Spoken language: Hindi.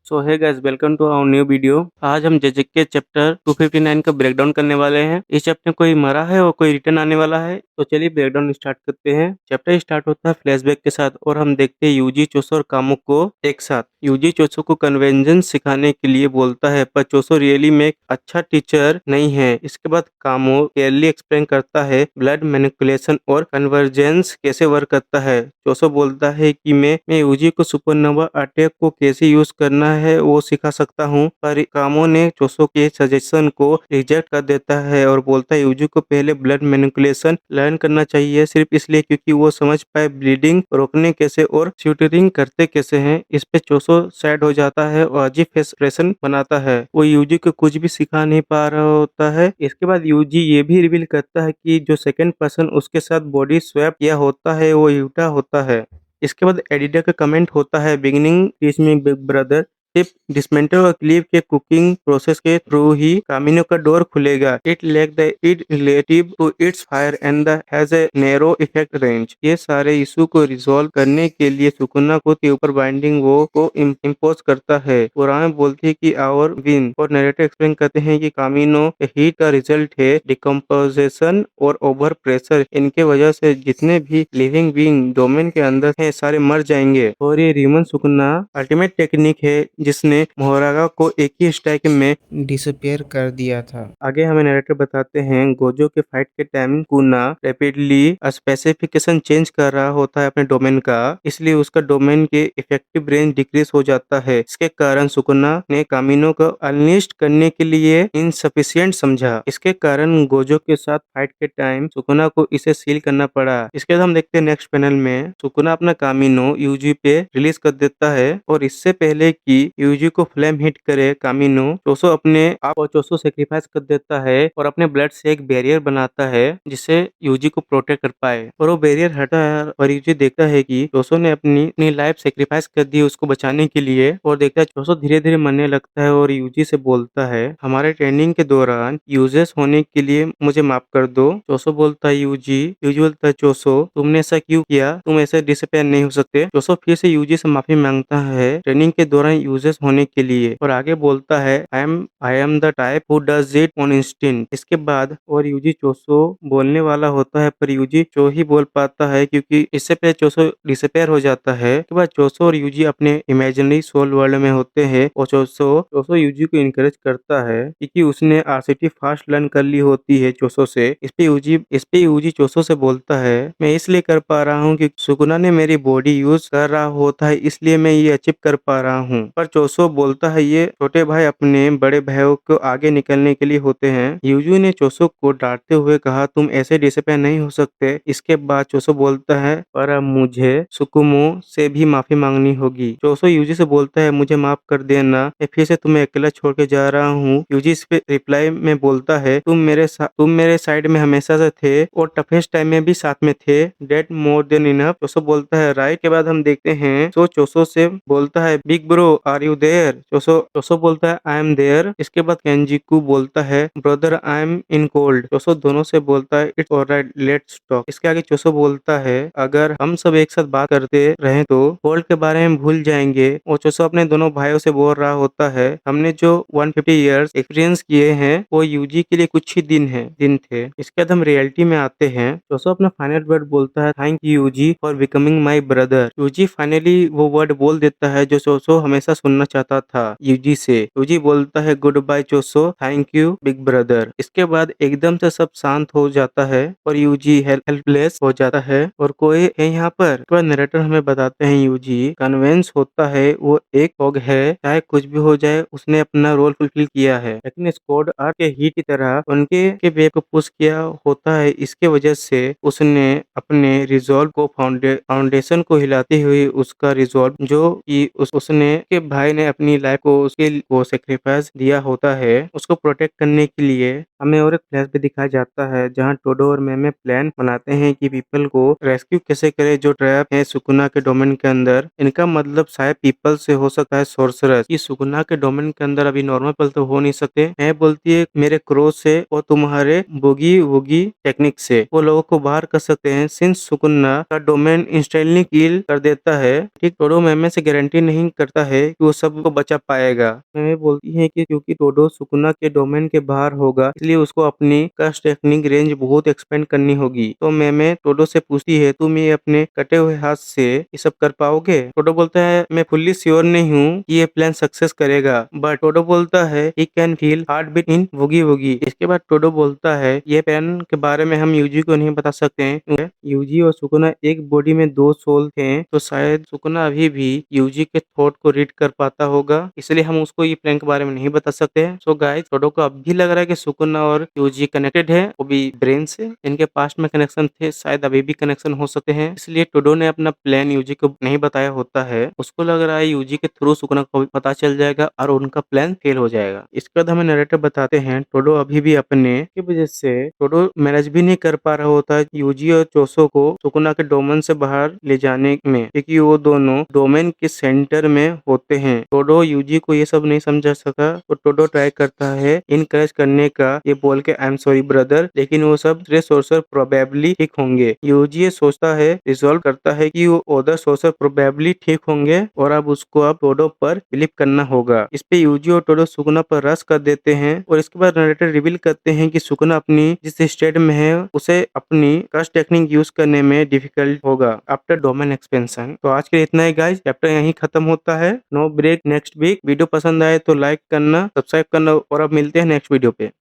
So hi guys, welcome to our new video. आज हम जेजेके चैप्टर 259 का ब्रेकडाउन करने वाले हैं। इस चैप्टर में कोई मरा है और कोई रिटर्न आने वाला है। तो चलिए ब्रेकडाउन स्टार्ट करते हैं। चैप्टर स्टार्ट होता है फ्लैशबैक के साथ और हम देखते हैं यूजी चोसो और कामो को एक साथ। यूजी चोसो को कन्वेंशन सिखाने के लिए बोलता है, पर चोसो रियली में एक अच्छा टीचर नहीं है। इसके बाद कामो क्लियरली एक्सप्लेन करता है ब्लड मैनिपुलेशन और कन्वर्जेंस कैसे वर्क करता है। चोसो बोलता है कि मैं यूजी को सुपरनोवा अटैक को कैसे यूज करना है वो सिखा सकता हूँ, पर कामो ने चोसो के सजेशन को रिजेक्ट कर देता है और बोलता है यूजी को पहले ब्लड मैनिपुलेशन लर्न करना चाहिए, सिर्फ इसलिए क्योंकि वो समझ पाए ब्लीडिंग रोकने कैसे और शूटरिंग करते कैसे हैं। इस पे चोसो सैड हो जाता है और अजीब फेस एक्सप्रेशन बनाता है। वो यूजी को कुछ भी सिखा नहीं पा रहा होता है। इसके बाद यूजी ये भी रिवील करता है कि जो सेकंड पर्सन उसके साथ बॉडी स्वैप किया होता है वो यूटा होता है। इसके बाद एडिटर का कमेंट होता है, beginning teach me big brother, सिर्फ डिसमेंटल और क्लीव के कुकिंग प्रोसेस के थ्रू ही कामिनो का डोर खुलेगा। It lack the it relative to its fire and the has a narrow effect range. ये सारे इशू को रिजॉल्व करने के लिए सुकुना को के ऊपर बाइंडिंग वो को इम्पोज करता है। पुराने बोलते हैं कि आवर विन और नरेटर एक्सप्लेन करते हैं कि कामिनो हीट का रिजल्ट है डिकम्पोजिशन और ओवर प्रेशर। इनके वजह से जितने भी लिविंग बीइंग डोमेन के अंदर हैं सारे मर जाएंगे। और ये रीमन सुकुना अल्टीमेट टेक्निक है जिसने मोहरागा को एक ही स्ट्राइक में डिसअपियर कर दिया था। आगे हमें नरेटर बताते हैं, गोजो के फाइट के टाइम कुना रैपिडली स्पेसिफिकेशन चेंज कर रहा होता है अपने डोमेन का, इसलिए उसका डोमेन के इफेक्टिव रेंज डिक्रीज हो जाता है। इसके कारण सुकुना ने कामिनो को अनलिस्ट करने के लिए इनसफिशिएंट समझा। इसके कारण गोजो के साथ फाइट के टाइम सुकुना को इसे सील करना पड़ा। इसके बाद हम देखते हैं नेक्स्ट पैनल में सुकुना अपना कामिनो यूजी पे रिलीज कर देता है और इससे पहले कि यूजी को फ्लेम हिट करे कामिनो चोसो अपने आप और चोसो सेक्रीफाइस कर देता है और अपने ब्लड से एक बैरियर बनाता है जिससे यूजी को प्रोटेक्ट कर पाए। और वो बैरियर हटा है और यूजी देखता है कि चोसो ने अपनी लाइफ सेक्रीफाइस कर दी उसको बचाने के लिए, और देखता है चोसो धीरे धीरे मरने लगता है और यूजी से बोलता है, हमारे ट्रेनिंग के दौरान यूजेस होने के लिए मुझे माफ कर दो। चोसो बोलता है यूजी बोलता है, चोसो तुमने ऐसा क्यों किया, तुम ऐसे डिसअपियर नहीं हो सकते। चोसो फिर से यूजी से माफी मांगता है ट्रेनिंग के दौरान यूजेस होने के लिए और आगे बोलता है, I am the type who does it on instinct. इसके बाद और यूजी चोसो बोलने वाला होता है पर यूजी चो ही बोल पाता है क्योंकि इससे पहले चोसो डिसअपियर हो जाता है। इसके बाद चोसो और यूजी अपने इमेजिनरी सोल वर्ल्ड में होते हैं और चोसो यूजी को इनकरेज करता है क्योंकि उसने आरसीटी फास्ट लर्न कर ली होती है चोसो से। इस पे यूजी चोसो से बोलता है, मैं इसलिए कर पा रहा हूँ कि सुकुना ने मेरी बॉडी यूज कर रहा होता है, इसलिए मैं ये अचीव कर पा रहा हूँ। पर चोसो बोलता है ये छोटे भाई अपने बड़े भाइयों को आगे निकलने के लिए होते हैं। यूजू ने चोसो को डांटते हुए कहा, तुम ऐसे डिसिप्लिन नहीं हो सकते। इसके बाद चोसो बोलता है, पर अब मुझे सुकुमो से भी माफी मांगनी होगी। चोसो यूजी से बोलता है, मुझे माफ कर देना, मैं फिर से तुम्हें अकेला छोड़ के जा रहा हूँ। यूजी इस पे रिप्लाई में बोलता है, तुम मेरे साइड में हमेशा से थे और टफेस्ट टाइम में भी साथ में थे, डेट मोर देन इनफ। चोसो बोलता है, राइट। के बाद हम देखते हैं तो चोसो से बोलता है, big bro are you there. Choso बोलता है, आई एम देयर। इसके बाद केंजिकू बोलता है, brother I am in cold. Choso दोनों से बोलता है, इट्स ऑलराइट लेट्स टॉक। इसके आगे चोसो बोलता है, अगर हम सब एक साथ बात करते रहे तो कोल्ड के बारे में भूल जाएंगे। और चोसो अपने दोनों भाइयों से बोल रहा होता है, हमने जो 150 ईयर्स एक्सपीरियंस किए हैं वो यूजी के लिए कुछ ही दिन थे। इसके बाद हम रियलिटी में आते हैं। चोसो अपना फाइनल वर्ड बोलता है, thank you Yuji for becoming my brother. Yuji finally वो वर्ड बोल देता है जो चोसो हमेशा सुनना चाहता था यूजी से। यूजी बोलता है, good bye Choso, thank you big brother. इसके बाद एकदम से सब शांत हो जाता है और यूजी हेल्पलेस हो जाता है और कोई है यहाँ पर। तो नरेटर हमें बताते हैं यूजी कन्वेंस होता है वो एक फॉग है, चाहे कुछ भी हो जाए उसने अपना रोल फुलफिल किया है, लेकिन स्क्वाड आर के हीट की तरह उनके वे को पुश किया होता है। इसके वजह से उसने अपने रिजॉल्व को फाउंडेशन को हिलाते हुए उसका रिजॉल्व जो कि उसने के भाई ने अपनी लाइफ को उसके वो सेक्रीफाइस दिया होता है उसको प्रोटेक्ट करने के लिए हमें और एक फ्लैश भी दिखाया जाता है जहाँ टोडो और मैमे प्लान बनाते हैं कि पीपल को रेस्क्यू कैसे करे जो ट्रैप है सुकुना के डोमेन के अंदर। इनका मतलब शायद पीपल से हो सकता है सोर्सरस। ये सुकुना के डोमेन के अंदर अभी नॉर्मल पीपल तो हो नहीं सकते। मैं बोलती है मेरे क्रोध से और तुम्हारे बोगी वोगी टेक्निक से वो लोगों को बाहर कर सकते हैं सिंस सुकुना का डोमेन इंस्टेंटली किल कर देता है। ठीक, टोडो मैमे से गारंटी नहीं करता है कि वो सबको बचा पाएगा। मैमे बोलती है कि क्योंकि टोडो सुकुना के डोमेन के बाहर होगा इसलिए उसको अपनी कस्ट टेक्निक रेंज बहुत एक्सपेंड करनी होगी। तो मैमे टोडो से पूछती है तुम ये अपने कटे हुए हाथ से ये सब कर पाओगे? टोडो बोलता है मैं फुल्ली श्योर नहीं हूँ कि ये प्लान सक्सेस करेगा, बट टोडो बोलता है he can feel heart beat in वोगी वोगी। इसके बाद टोडो बोलता है ये प्लान के बारे में हम यूजी को नहीं बता सकते हैं। यूजी और सुकुना एक बॉडी में दो सोल थे, तो शायद सुकुना अभी भी यूजी के थॉट को रीड कर पाता होगा, इसलिए हम उसको ये प्लान के बारे में नहीं बता सकते हैं। सो गाइस, टोडो को अब भी लग रहा है कि सुकुना और यूजी कनेक्टेड है, वो भी ब्रेन से। इनके पास्ट में कनेक्शन थे, शायद अभी भी कनेक्शन हो सकते हैं, इसलिए टोडो ने अपना प्लान यूजी को नहीं बताया होता है। उसको लग रहा है यूजी के थ्रू सुकुना को भी पता चल जाएगा और उनका प्लान फेल हो जाएगा। इसके बाद हमें नरेटर बताते हैं टोडो अभी भी अपने की वजह से टोडो मैनेज भी नहीं कर पा रहा होता है यूजी और चोसो को सुकुना के डोमेन से बाहर ले जाने में, क्योंकि वो दोनों डोमेन के सेंटर में होते हैं। टोडो यूजी को ये सब नहीं समझा सका तो टोडो ट्राई करता है इनकरेज करने का, ये बोल के आई एम सॉरी ब्रदर, लेकिन वो सब सोर्सर प्रोबेबली ठीक होंगे। यूजी ये सोचता है, रिजॉल्व करता है कि वो अदर सोर्सर प्रोबेबली ठीक होंगे और अब उसको अब टोडो पर बिलीव करना होगा। इस पे यूजी और टोडो सुकुना पर रश कर देते हैं और इसके बाद नरेटर रिवील करते हैं कि सुकुना अपनी जिस स्टेट में है उसे अपनी कस्ट टेक्निक यूज करने में डिफिकल्ट होगा आफ्टर डोमेन एक्सपेंशन। तो आज के लिए इतना ही गाइस, चैप्टर यहीं खत्म होता है। No break next week. Video पसंद आए तो लाइक करना, सब्सक्राइब करना और अब मिलते हैं नेक्स्ट वीडियो पे।